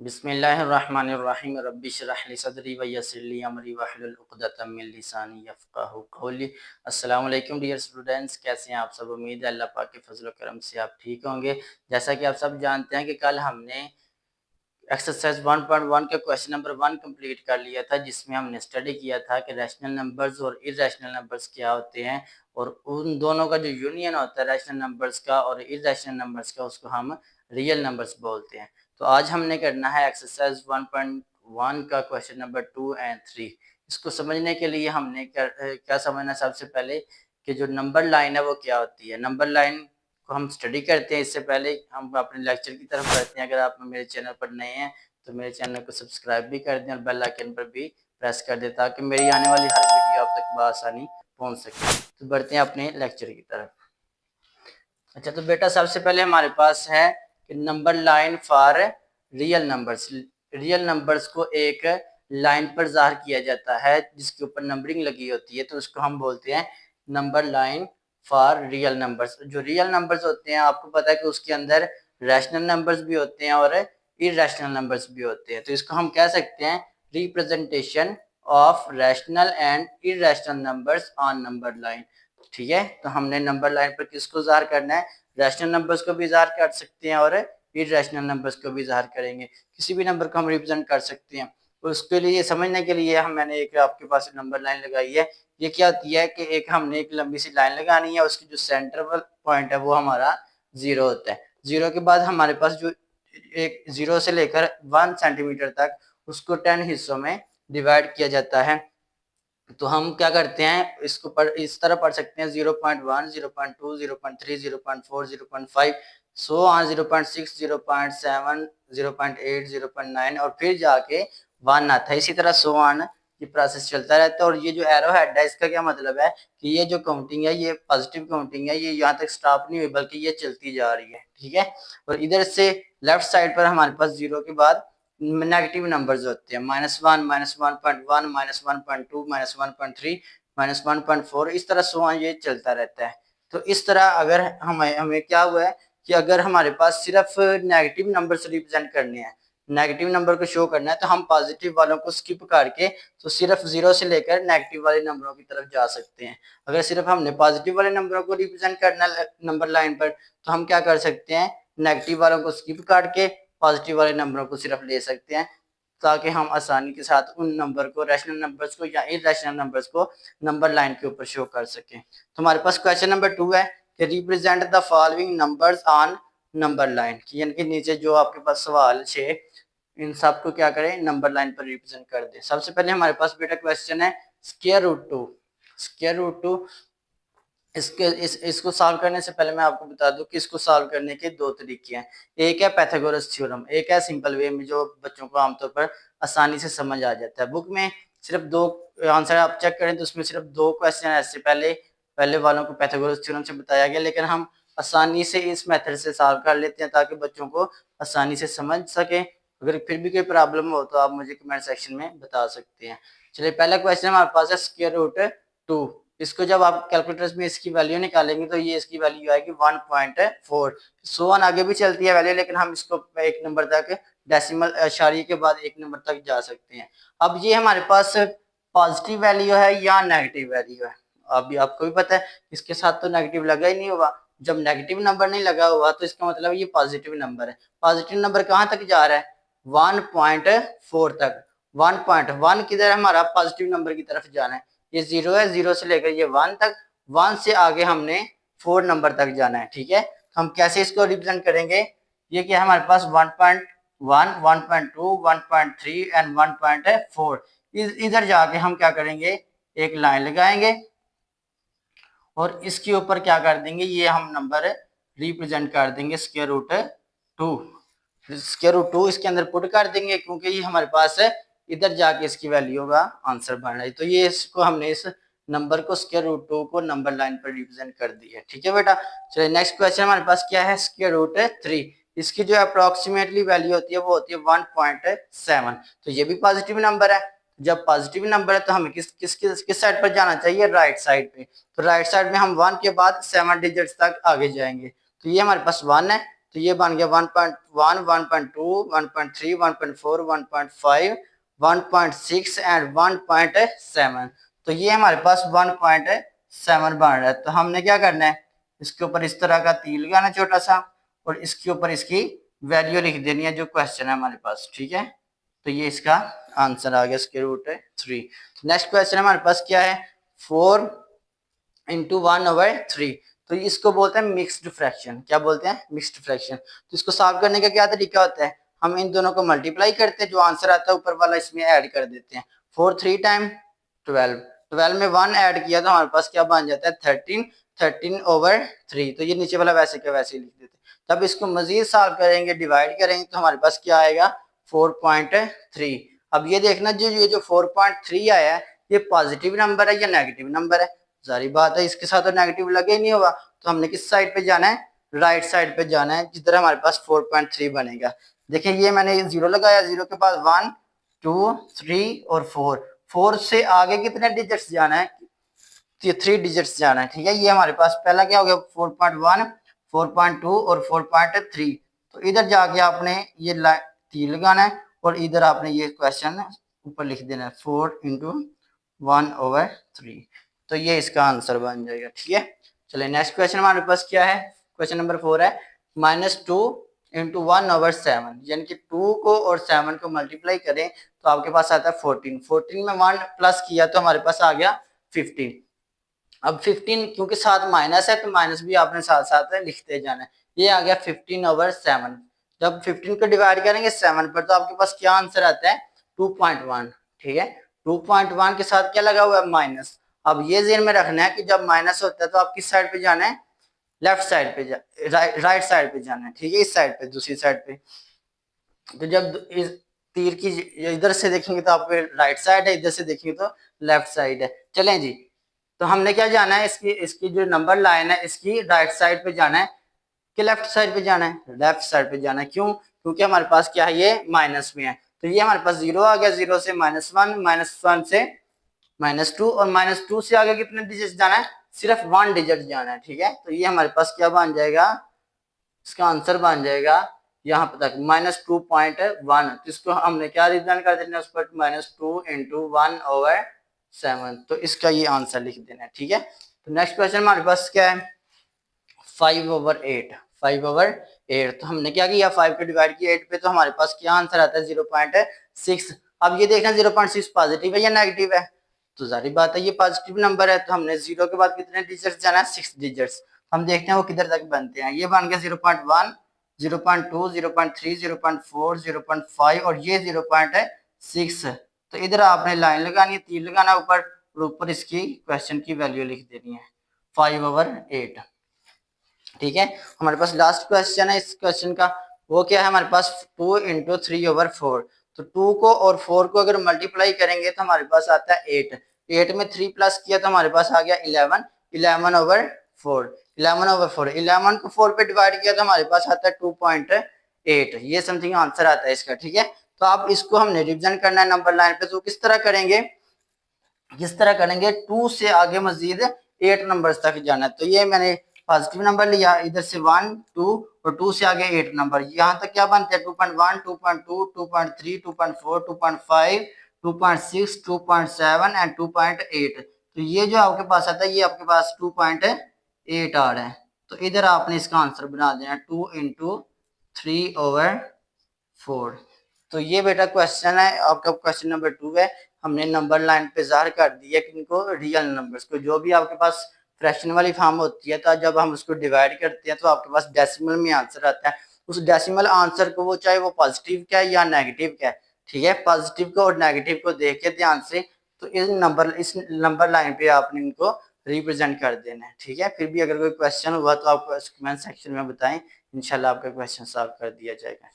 बिस्मिल्लाहिर्रहमानिर्रहीम रब्बि इश्रह ली सदरी व यस्सिर ली अमरी वहलुल उक़दतम मिन लिसानी यफ़क़हू क़ौली। अस्सलाम वालेकुम डियर स्टूडेंट्स, कैसे हैं आप सब? उम्मीद है अल्लाह पाक के फजल व करम से आप ठीक होंगे। जैसा कि आप सब जानते हैं कि कल हमने एक्सरसाइज 1.1 का क्वेश्चन नंबर 1 कंप्लीट कर लिया था, जिसमें हमने स्टडी किया था कि रैशनल नंबर्स और इर्रेशनल नंबर्स क्या होते हैं और उन दोनों का जो यूनियन होता है रैशनल नंबर्स का और इर्रेशनल नंबर्स का, उसको हम रियल नंबर्स बोलते हैं। तो आज हमने करना है एक्सरसाइज 1.1 का क्वेश्चन नंबर 2 एंड 3। इसको समझने के लिए हमने क्या समझना, सबसे पहले कि जो नंबर लाइन है वो क्या होती है। नंबर लाइन को हम स्टडी करते हैं, इससे पहले हम अपने लेक्चर की तरफ बढ़ते हैं। अगर आप मेरे चैनल पर नए हैं तो मेरे चैनल को सब्सक्राइब भी कर दें और बेल आइकन पर भी प्रेस कर दें, ताकि मेरी आने वाली हर वीडियो आप तक बआसानी पहुंच सके। तो बढ़ते हैं अपने लेक्चर की तरफ। अच्छा, तो बेटा सबसे पहले हमारे पास है कि number line for real numbers. Real numbers को एक लाइन पर ज़ाहिर किया जाता है जिसके ऊपर नंबरिंग लगी होती है, तो उसको हम बोलते हैं number line for real numbers. जो रियल नंबर्स होते हैं, आपको पता है कि उसके अंदर रैशनल नंबर्स भी होते हैं और इररेशनल नंबर्स भी होते हैं। तो इसको हम कह सकते हैं representation of rational and irrational numbers on number line. ठीक है, तो हमने नंबर लाइन पर किसको ज़ाहिर करना है? रैशनल नंबर्स को भी ज़ाहिर कर सकते हैं और इररेशनल नंबर्स को भी ज़ाहिर करेंगे। किसी भी नंबर को हम रिप्रेजेंट कर सकते हैं। तो उसके लिए समझने के लिए मैंने एक आपके पास नंबर लाइन लगाई है। ये क्या होती है कि हमने एक लंबी सी लाइन लगानी है, उसकी जो सेंटर पॉइंट है वो हमारा 0 होता है। 0 के बाद हमारे पास जो एक 0 से लेकर 1 सेंटीमीटर तक, उसको 10 हिस्सों में डिवाइड किया जाता है। तो हम क्या करते हैं, इसको इस तरह पढ़ सकते हैं 0.1, 0.2, 0.3, 0.4, 0.5, सो ऑन 0.6, 0.7, 0.8, 0.9 और फिर जाके 1 आता है। इसी तरह सो ऑन ये प्रोसेस चलता रहता है। और ये जो एरो हेड है, इसका क्या मतलब है कि ये जो काउंटिंग है ये पॉजिटिव काउंटिंग है, ये यहाँ तक स्टॉप नहीं हुई बल्कि ये चलती जा रही है। ठीक है, और इधर से लेफ्ट साइड पर हमारे पास 0 के बाद नेगेटिव नंबर्स होते हैं, -1, -1.1, -1.2, -1.3, -1.4, इस तरह सो ऑन ये चलता रहता है। तो इस तरह अगर हमें क्या हुआ है कि अगर हमारे पास सिर्फ नेगेटिव नंबर से रिप्रेजेंट करने हैं, नेगेटिव नंबर को शो करना है, तो हम पॉजिटिव वालों को स्किप करके तो सिर्फ 0 से लेकर नेगेटिव वाले नंबरों की तरफ जा सकते हैं। अगर सिर्फ हमने पॉजिटिव वाले नंबरों को रिप्रेजेंट करना नंबर लाइन पर, तो हम क्या कर सकते हैं, नेगेटिव वालों को स्किप करके पॉजिटिव वाले नंबरों को सिर्फ ले सकते हैं, ताकि हम आसानी के साथ उन नंबर को, रैशनल नंबर्स को या इररेशनल नंबर्स को नंबर लाइन के ऊपर शो कर सकें। तो हमारे पास क्वेश्चन नंबर 2 है कि represent the following numbers on number line. यानी कि नीचे जो आपके पास सवाल 6, इन सब को क्या करें, नंबर लाइन पर रिप्रेजेंट कर दें। सबसे पहले हमारे पास बेटा क्वेश्चन है स्क्वायर रूट 2। स्क्वायर रूट 2, इसको सॉल्व करने से पहले मैं आपको बता दूं कि इसको सॉल्व करने के दो तरीके हैं। एक है पाइथागोरस थ्योरम, एक है सिंपल वे में, जो बच्चों को आमतौर पर आसानी से समझ आ जाता है। बुक में सिर्फ 2 आंसर आप चेक करें तो उसमें सिर्फ 2 क्वेश्चन ऐसे पहले वालों को पाइथागोरस थ्योरम से बताया गया, लेकिन हम आसानी से इस मेथड से सॉल्व कर लेते हैं ताकि बच्चों को आसानी से समझ सके। अगर फिर भी कोई प्रॉब्लम हो तो आप मुझे कमेंट सेक्शन में बता सकते हैं। चलिए, पहला क्वेश्चन हमारे पास है स्क्वायर रूट 2। इसको जब आप कैलकुलेटर्स में इसकी वैल्यू निकालेंगे तो ये इसकी वैल्यू आएगी 1.4। सो ऑन आगे भी चलती है वैल्यू, लेकिन हम इसको एक नंबर तक डेसिमल अशारिये के बाद एक नंबर तक जा सकते हैं। अब ये हमारे पास पॉजिटिव वैल्यू है या नेगेटिव वैल्यू है? अभी आपको भी पता है इसके साथ तो नेगेटिव लगा ही नहीं होगा। जब नेगेटिव नंबर नहीं लगा हुआ तो इसका मतलब ये पॉजिटिव नंबर है। पॉजिटिव नंबर कहाँ तक जा रहा है? 1.4 तक। 1.1 किधर है? हमारा पॉजिटिव नंबर की तरफ जाना है। ये 0 है, 0 से लेकर ये 1 तक, 1 से आगे हमने 4 नंबर तक जाना है। ठीक है, तो हम कैसे इसको रिप्रेजेंट करेंगे? ये क्या है हमारे पास 1.1, 1.2, 1.3 एंड 1.4। इधर जाके हम क्या करेंगे, एक लाइन लगाएंगे और इसके ऊपर क्या कर देंगे, ये हम नंबर रिप्रेजेंट कर देंगे स्क्वायर रूट 2। स्क्वायर रूट 2 इसके अंदर पुट कर देंगे, क्योंकि ये हमारे पास है इधर जाके इसकी वैल्यू का आंसर बन रहा है। तो ये इसको हमने इस नंबर को स्क्वायर रूट 2 को नंबर लाइन पर रिप्रेजेंट कर दिया। ठीक है बेटा, चलिए नेक्स्ट क्वेश्चन हमारे पास क्या है, स्क्वायर रूट 3। इसकी जो अप्रोक्सीमेटली वैल्यू होती है वो होती है 1.7। तो ये भी पॉजिटिव नंबर है। जब पॉजिटिव नंबर है तो हमें किस साइड पर जाना चाहिए? राइट साइड पे। तो राइट साइड में हम 1 के बाद 7 डिजिट्स तक आगे जाएंगे। तो ये हमारे पास 1 है, तो ये बन गया 1.1, 1.2, 1.3, 1.4, 1.5, 1.6 एंड 1.7। तो ये हमारे पास 1.7 बन रहा है। तो हमने क्या करना है, इसके ऊपर इस तरह का तीर लगाना छोटा सा, और इसके ऊपर इसकी वैल्यू लिख देनी है जो क्वेश्चन है हमारे पास, ठीक है। तो ये इसका आंसर आ गया, स्क्वायर रूट है 3। नेक्स्ट क्वेश्चन हमारे पास क्या है, 4 इंटू 1/3। तो इसको बोलते हैं मिक्स्ड फ्रैक्शन। क्या बोलते हैं, मिक्स्ड फ्रैक्शन। तो इसको सॉल्व करने का क्या तरीका होता है, हम इन दोनों को मल्टीप्लाई करते हैं, जो आंसर आता है ऊपर वाला इसमें ऐड कर देते हैं। 4 3 टाइम 12, 12 में 1 ऐड किया तो हमारे पास क्या बन जाता है 13, 13/3। तो ये नीचे वाला वैसे का वैसे लिख देते हैं। जब इसको मजीद सॉल्व करेंगे, डिवाइड करेंगे, तो हमारे पास क्या आएगा 4.3। अब ये देखना जो ये जो 4.3 आया है, ये पॉजिटिव नंबर है या नेगेटिव नंबर है। जारी बात है इसके साथ तो नेगेटिव लगे ही नहीं होगा। तो हमने किस साइड पे जाना है, राइट साइड पे जाना है, जिधर हमारे पास 4.3 बनेगा। देखिए ये मैंने 0 लगाया, 0 के बाद 1 2 3 और 4, 4 से आगे कितने डिजिट्स जाना है, 3 डिजिट्स जाना है, ठीक है। ये हमारे पास पहला क्या हो गया 4.1, 4.2 और 4.3। तो इधर जाके आपने ये तीर लगाना है, और इधर आपने ये क्वेश्चन ऊपर लिख देना है 4 इंटू 1/3। तो ये इसका आंसर बन जाएगा, ठीक है। चलिए नेक्स्ट क्वेश्चन हमारे पास क्या है, क्वेश्चन नंबर 4 है -2 इंटू 1/7। यानी कि 2 को और 7 को मल्टीप्लाई करें तो आपके पास आता है 14। 14 में 1 प्लस किया तो हमारे पास आ गया 15। अब 15 क्योंकि साथ माइनस है तो माइनस भी आपने साथ साथ लिखते जाना है। ये आ गया 15/7। जब 15 को डिवाइड करेंगे 7 पर तो आपके पास क्या आंसर आता है 2.1, ठीक है। 2.1 के साथ क्या लगा हुआ है माइनस। अब ये ज़हन में रखना है कि जब माइनस होता है तो आप किस साइड पे जाना है, लेफ्ट साइड पे राइट साइड पे जाना है, ठीक है, इस साइड पे, दूसरी साइड पे। तो जब इस तीर की इधर से देखेंगे तो आपके राइट साइड है, इधर से देखेंगे तो लेफ्ट साइड है। चलें जी, तो हमने क्या जाना है, इसकी इसकी जो नंबर लाइन है इसकी राइट साइड पे जाना है कि लेफ्ट साइड पे जाना है, लेफ्ट साइड पे जाना है। क्यों, क्योंकि हमारे पास क्या है, ये माइनस में है। तो ये हमारे पास 0 आ गया, 0 से -1, -1 से -2, और -2 से आगे कितने डिजिट जाना है, सिर्फ 1 डिजिट जाना है, ठीक है। तो ये हमारे पास क्या बन जाएगा, इसका आंसर बन जाएगा यहाँ पे तक -2.1। तो इसको हमने क्या रिप्रेजेंट कर देना है उस पर, -2 इंटू 1/7। तो इसका ये आंसर लिख देना है, ठीक है। तो नेक्स्ट क्वेश्चन हमारे पास क्या है 5/8। 5/8 तो हमने क्या किया, 5 को डिवाइड किया 8 पे, तो हमारे पास क्या आंसर आता है 0.6। अब ये देखना 0.6 पॉजिटिव है या नेगेटिव है। तो जारी बात है ये पॉजिटिव नंबर है, तो हमने 0 के बाद कितने डिजिट्स जाना है, 6 डिजिट्स। हम देखते हैं वो किधर तक बनते हैं। ये बन गया 0.1, 0.2, 0.3, 0.4, 0.5 और ये 0.6। तो इधर आपने लाइन लगानी है, तीर लगाना ऊपर, और ऊपर इसकी क्वेश्चन की वैल्यू लिख देनी है 5/8, ठीक है। हमारे पास लास्ट क्वेश्चन है इस क्वेश्चन का, वो क्या है हमारे पास 2 इंटू 3/4। तो 2 को और 4 को अगर मल्टीप्लाई करेंगे तो हमारे पास आता है 8। 8 में 3 प्लस किया तो हमारे पास आ गया 11, 11/4। 11/4, 11 को 4 पे डिवाइड किया तो हमारे पास आता है 2.8। ये समथिंग आंसर आता है इसका, ठीक है। तो आप इसको हमने रिप्रेजेंट करना है नंबर लाइन पे, तो किस तरह करेंगे, 2 से आगे मजीद 8 नंबर्स तक जाना है। तो ये मैंने पॉजिटिव नंबर लिया, इधर से 1 2 और 2 से आगे 8 नंबर, यहाँ तक क्या बनते हैं 2.1, 2.2, 2.3, 2.4, 2.5, 2.6, 2.7 एंड 2.8। तो ये जो आपके पास आता है ये आपके पास 2.8 आ रहा है। तो इधर आपने इसका आंसर बना देना 2 इंटू 3/4। तो ये बेटा क्वेश्चन है आपका, क्वेश्चन नंबर 2 है। हमने नंबर लाइन पे ज़ाहिर कर दिया कि इनको रियल नंबर्स को, जो भी आपके पास फ्रैक्शन वाली फॉर्म होती है, तो जब हम उसको डिवाइड करते हैं तो आपके पास डेसिमल में आंसर आता है। उस डेसिमल आंसर को वो चाहे वो पॉजिटिव का है या नेगेटिव का है, ठीक है, पॉजिटिव को और नेगेटिव को देख के ध्यान से, तो इस नंबर लाइन पे आपने इनको रिप्रेजेंट कर देना है, ठीक है। फिर भी अगर कोई क्वेश्चन हुआ तो आप कमेंट सेक्शन में बताएं, इंशाल्लाह आपका क्वेश्चन सॉल्व कर दिया जाएगा।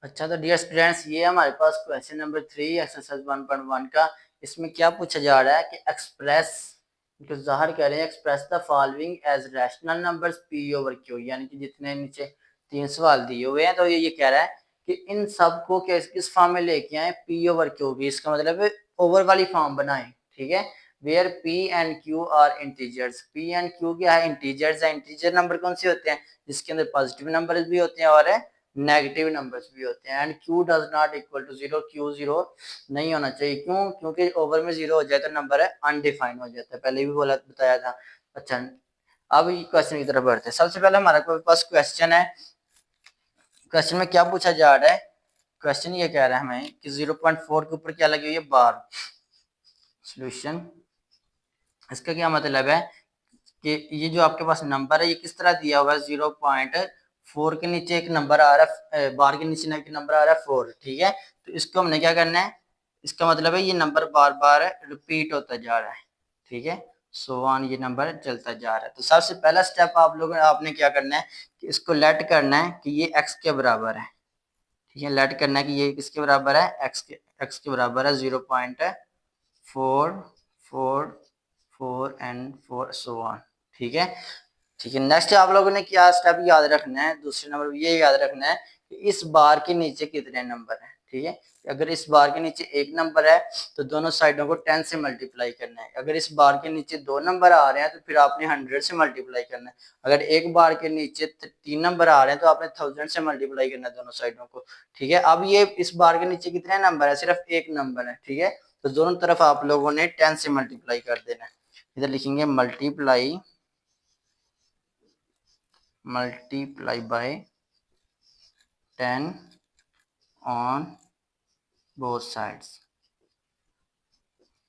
अच्छा, तो डियर स्टूडेंट्स ये हमारे पास क्वेश्चन नंबर 3 एक्सरसाइज 1.1 का। इसमें क्या पूछा जा रहा है कि एक्सप्रेस, तो जाहिर करें express the following as rational numbers p/q। यानी कि जितने नीचे 3 सवाल दिए हुए हैं, तो ये कह रहा है कि इन सब को किस फॉर्म में लेके आए p/q भी, इसका मतलब है ओवर वाली फॉर्म बनाएं, ठीक है। Where P and Q are integers. P and Q क्या है, इंटीजर्स है। इंटीजर नंबर कौन से होते हैं, जिसके अंदर पॉजिटिव नंबर भी होते हैं और नेगेटिव नंबर्स भी होते हैं। And Q does not equal to zero, Q zero नहीं होना चाहिए। क्यों, क्योंकि ओवर में जीरो हो जाए तो नंबर है अनडिफाइंड हो जाता है, पहले भी बोला बताया था। अच्छा, अब क्वेश्चन की तरफ बढ़ते हैं। सबसे पहले हमारे पास क्वेश्चन है। क्वेश्चन में क्या पूछा जा रहा है, क्वेश्चन ये कह रहा है हमें कि 0.4 के ऊपर क्या लगी हुई है, बार। सॉल्यूशन, इसका क्या मतलब है कि ये जो आपके पास नंबर है ये किस तरह दिया हुआ है, 0.4 के नीचे एक नंबर आ रहा है, बार के नीचे एक नंबर आ रहा है 4, ठीक है। तो इसको हमने क्या करना है, इसका मतलब है ये नंबर बार बार रिपीट होता जा रहा है, ठीक है। सो ऑन, ये नंबर चलता जा रहा है। तो सबसे पहला स्टेप आपने क्या करना है कि इसको लेट करना है कि ये x के बराबर है, ठीक है। लेट करना है कि ये किसके बराबर है, x के बराबर है 0.444 एंड 4 सो ऑन, ठीक है। ठीक है, नेक्स्ट आप लोगों ने क्या स्टेप याद रखना है, दूसरे नंबर ये याद रखना है कि इस बार के नीचे कितने नंबर हैं, ठीक है। अगर इस बार के नीचे एक नंबर है तो दोनों साइडों को 10 से मल्टीप्लाई करना है। अगर इस बार के नीचे 2 नंबर आ रहे हैं तो फिर आपने 100 से मल्टीप्लाई करना है। अगर एक बार के नीचे 3 नंबर आ रहे हैं तो आपने 1000 से मल्टीप्लाई करना है दोनों साइडों को, ठीक है। अब ये इस बार के नीचे कितने नंबर है, सिर्फ एक नंबर है, ठीक है। तो दोनों तरफ आप लोगों ने 10 से मल्टीप्लाई कर देना है। इधर लिखेंगे multiply by 10 on both sides.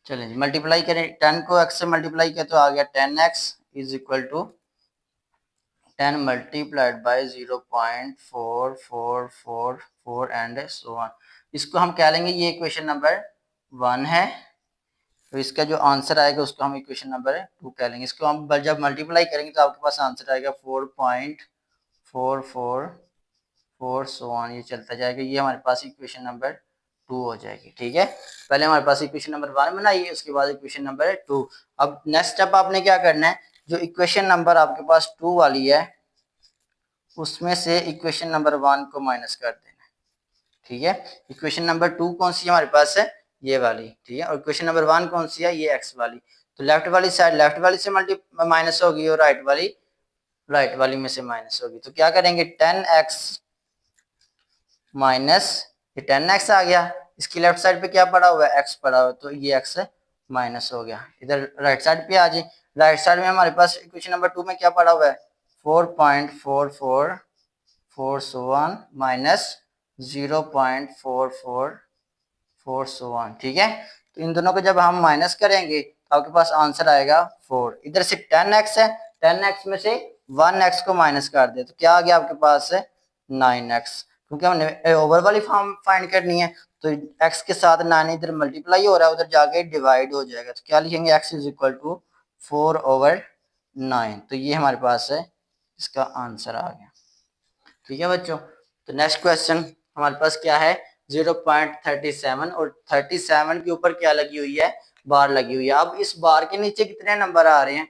चलिए मल्टीप्लाई करें, 10 को x से मल्टीप्लाई किया तो आ गया 10x is equal to 10 multiplied by 0.4444 and so on. इसको हम कह लेंगे ये इक्वेशन नंबर 1 है, तो इसका जो आंसर आएगा उसको हम इक्वेशन नंबर 2 कह लेंगे। इसको हम जब मल्टीप्लाई करेंगे तो आपके पास आंसर आएगा 4.444 सो ऑन, ये चलता जाएगा। ये हमारे पास इक्वेशन नंबर 2 हो जाएगी, ठीक है। पहले हमारे पास इक्वेशन नंबर 1 बनाइए, उसके बाद इक्वेशन नंबर 2। अब नेक्स्ट स्टेप आपने क्या करना है, जो इक्वेशन नंबर आपके पास 2 वाली है उसमें से इक्वेशन नंबर 1 को माइनस कर देना है, ठीक है। इक्वेशन नंबर 2 कौन सी हमारे पास है, ये वाली, ठीक है। और इक्वेशन नंबर 1 कौन सी है, ये x वाली। तो लेफ्ट वाली साइड लेफ्ट वाली से माइनस होगी और राइट वाली में से माइनस होगी। तो क्या करेंगे, 10x माइनस, ये 10x आ गया, इसकी लेफ्ट साइड पे क्या पड़ा हुआ है, x पड़ा हुआ है, तो ये x माइनस हो गया। इधर राइट साइड पे आ जाए, राइट साइड में हमारे पास इक्वेशन नंबर 2 में क्या पड़ा हुआ है, 4.444 so on minus 0.444 so on, ठीक है। तो इन दोनों को जब हम माइनस करेंगे तो आपके पास आंसर आएगा 4। इधर से 10x है, 10x में से 1x को माइनस कर दे तो क्या आ गया आपके पास है 9x, क्योंकि हमने ओवर वाली फॉर्म फाइंड करनी है। तो x के साथ 9 इधर मल्टीप्लाई हो रहा है, उधर जाके डिवाइड हो जाएगा। तो क्या लिखेंगे, x इज इक्वल टू 4/9। तो ये हमारे पास है, इसका आंसर आ गया, ठीक है बच्चों। तो नेक्स्ट क्वेश्चन हमारे पास क्या है, 0.37 और 37 के ऊपर क्या लगी हुई है, बार लगी हुई है। अब इस बार के नीचे कितने नंबर आ रहे हैं,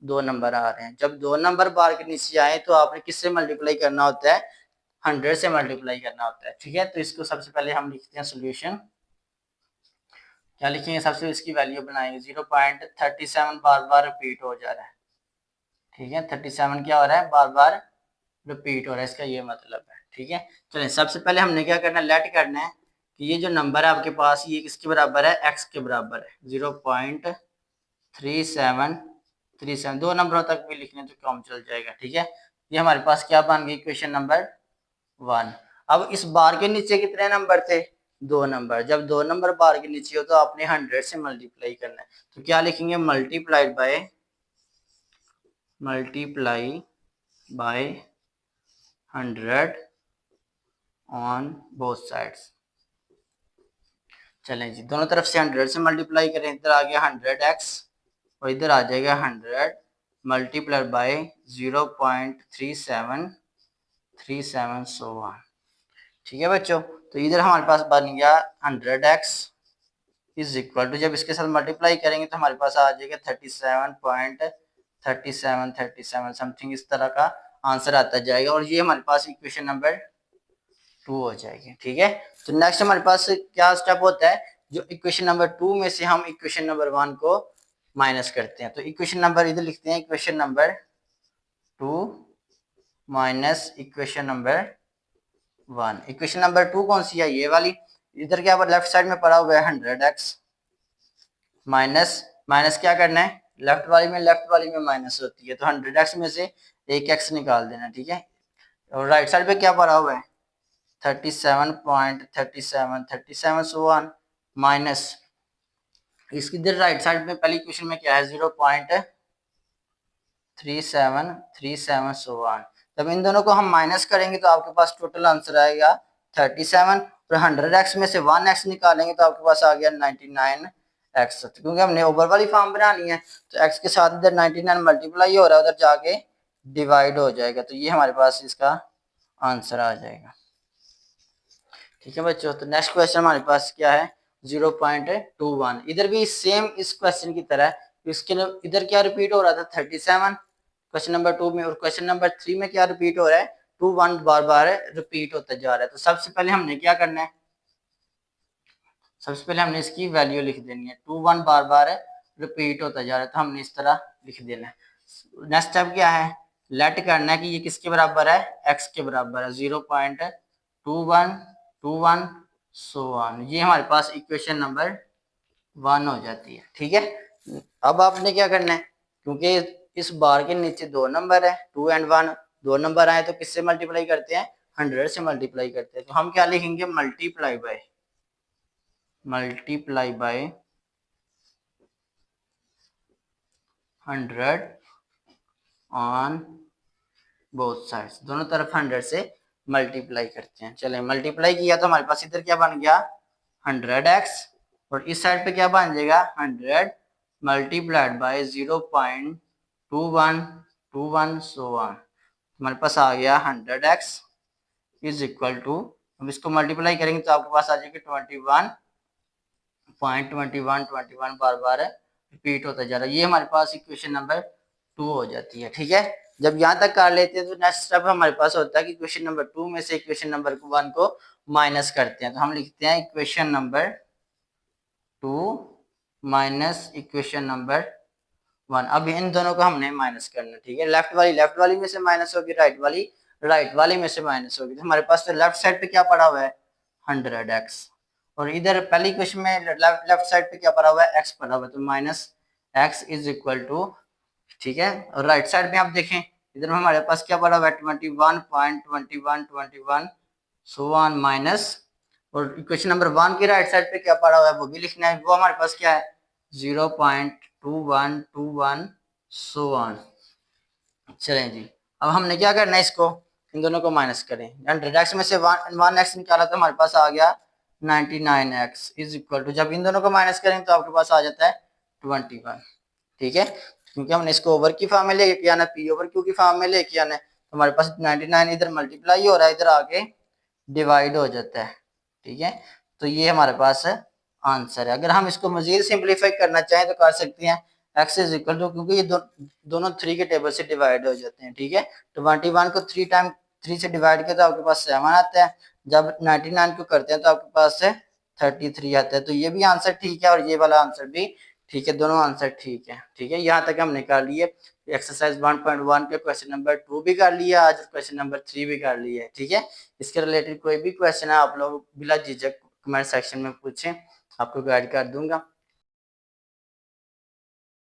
2 नंबर आ रहे हैं। जब 2 नंबर बार के नीचे आए तो आपने किससे मल्टीप्लाई करना होता है, 100 से मल्टीप्लाई करना होता है, ठीक है। तो इसको सबसे पहले हम लिखते हैं सोल्यूशन। क्या लिखेंगे, सबसे इसकी वैल्यू बनाएंगे, 0.37 बार बार रिपीट हो जा रहा है, ठीक है। 37 क्या हो रहा है, बार बार रिपीट हो रहा है, इसका ये मतलब है, ठीक है। चलिए सबसे पहले हमने क्या करना है, लेट करना है कि ये जो नंबर है आपके पास ये किसके बराबर है, x के बराबर है। 0.3737, 2 नंबरों तक भी लिखने तो काम चल जाएगा, ठीक है। ये हमारे पास क्या बन गई, इक्वेशन नंबर 1। अब इस बार के नीचे कितने नंबर थे, 2 नंबर। जब 2 नंबर बार के नीचे हो तो आपने 100 से मल्टीप्लाई करना है। तो क्या लिखेंगे, multiply by 100 on both sides. चलें जी, दोनों तरफ से 100 से मल्टीप्लाई करें, इधर आ गया 100x और इधर आ जाएगा 100 मल्टीप्लाई बाय 0.3737 सो ऑन, ठीक है बच्चों। तो इधर हमारे पास बन गया 100x इज इक्वल टू, जब इसके साथ मल्टीप्लाई करेंगे तो हमारे पास आ जाएगा 37.3737 समथिंग, इस तरह का आंसर आता जाएगा। और ये हमारे पास इक्वेशन नंबर 2 हो जाएगी, ठीक है। तो नेक्स्ट हमारे पास क्या स्टेप होता है, जो इक्वेशन नंबर 2 में से हम इक्वेशन नंबर 1 को माइनस करते हैं। तो इक्वेशन नंबर इधर लिखते हैं, equation number 2 minus equation number 1। Equation number 2 कौन सी है, ये वाली। इधर क्या लेफ्ट साइड में पड़ा हुआ है 100x माइनस माइनस क्या करना है, लेफ्ट वाली में माइनस होती है, तो 100x में से एक x निकाल देना, ठीक है। और राइट साइड पे क्या पड़ा हुआ है 37.37 सो ऑन माइनस इसकी इधर राइट साइड में पहली इक्वेशन में क्या है 0.3737 सो ऑन। जब इन दोनों को हम माइनस करेंगे तो आपके पास टोटल आंसर आएगा 37 और 100x में से 1x निकालेंगे तो आपके पास आ गया 99x। क्योंकि हमने ओवर वाली फॉर्म बनानी है तो x के साथ इधर 99 मल्टीप्लाई हो रहा है, उधर जाके डिवाइड हो जाएगा, तो ये हमारे पास इसका आंसर आ जाएगा। ठीक है बच्चों, तो नेक्स्ट क्वेश्चन हमारे पास क्या है 0.21। इधर भी सेम इस क्वेश्चन की तरह इसके इधर क्या रिपीट हो रहा था 37 क्वेश्चन नंबर 2 में, और क्वेश्चन नंबर 3 में क्या रिपीट हो रहा है 21 बार बार रिपीट होता जा रहा है। तो सबसे पहले हमने क्या करना है, सबसे पहले हमने इसकी वैल्यू लिख देनी है। 21 बार बार रिपीट होता जा रहा है तो हमने इस तरह लिख देना है। नेक्स्ट स्टेप क्या है, लेट करना है कि ये किसके बराबर है, x के बराबर है 0.2121 सो ऑन। ये हमारे पास इक्वेशन नंबर 1 हो जाती है। ठीक है, अब आपने क्या करना है, क्योंकि इस बार के नीचे 2 नंबर है 2 और 1, 2 नंबर आए तो किससे मल्टीप्लाई करते हैं 100 से मल्टीप्लाई करते हैं। तो हम क्या लिखेंगे multiply by 100 on both sides, दोनों तरफ 100 से मल्टीप्लाई करते हैं। चले मल्टीप्लाई किया तो हमारे पास इधर क्या बन गया 100x और इस साइड पे क्या बन जाएगा 100 मल्टीप्लाइड बाय 0.2121 सो ऑन। हमारे पास आ गया 100x इज इक्वल टू, हम इसको मल्टीप्लाई करेंगे तो आपके पास आ जाएगी 21.2121 बार बार रिपीट होता जा रहा है। ये हमारे पास इक्वेशन नंबर 2 हो जाती है। ठीक है, जब यहाँ तक कर लेते हैं तो नेक्स्ट स्टेप हमारे पास होता है कि इक्वेशन नंबर 2 में से इक्वेशन नंबर 1 को माइनस करते हैं। तो हम लिखते हैं equation number 2 minus equation number 1। अब इन दोनों को हमने माइनस करना। ठीक है, लेफ्ट वाली में से माइनस होगी, राइट वाली में से माइनस होगी। तो हमारे पास तो लेफ्ट साइड पे क्या पड़ा हुआ है 100x और इधर पहली इक्वेशन में लेफ्ट साइड पे क्या पड़ा हुआ है x पड़ा हुआ है, तो minus x is equal to, ठीक है। और राइट साइड में आप देखें इधर में हमारे पास क्या पड़ा हुआ है 21.2121 सो ऑन माइनस, और इक्वेशन नंबर 1 की राइट साइड पे क्या पड़ा हुआ है वो भी लिखना है, वो हमारे पास क्या है 0.2121 सो ऑन। चलें जी, अब हमने क्या करना है, इसको इन दोनों को माइनस करें। 100x में से 1x निकाला तो हमारे पास आ गया 99x इज इक्वल टू, जब इन दोनों को माइनस करें तो आपके पास आ जाता है 21। ठीक है, क्योंकि हमने इसको ओवर की फॉर्म में लेके आना, पी ओवर क्यू की फॉर्म में लेके आना है, तो हमारे पास 99 इधर मल्टीप्लाई हो रहा है, इधर आके डिवाइड हो जाता है। ठीक है, तो ये हमारे पास आंसर है। अगर हम इसको मजीद सिंप्लीफाई करना चाहें तो कर सकते हैं x इज इक्वल टू, क्योंकि ये दोनों 3 के टेबल से डिवाइड हो जाते हैं। ठीक है, 21 को 3 से डिवाइड किया तो आपके पास 7 आता है, जब 99 को करते हैं तो आपके पास 33 आता है। तो ये भी आंसर ठीक है और ये वाला आंसर भी ठीक है, दोनों आंसर ठीक है। ठीक है, यहाँ तक हमने कर लिए एक्सरसाइज 1.1 के क्वेश्चन नंबर 2 भी कर लिया, आज क्वेश्चन नंबर 3 भी कर लिया है। ठीक है, इसके रिलेटेड कोई भी क्वेश्चन है आप लोग बिला झिझक कमेंट सेक्शन में पूछें, आपको गाइड कर दूंगा।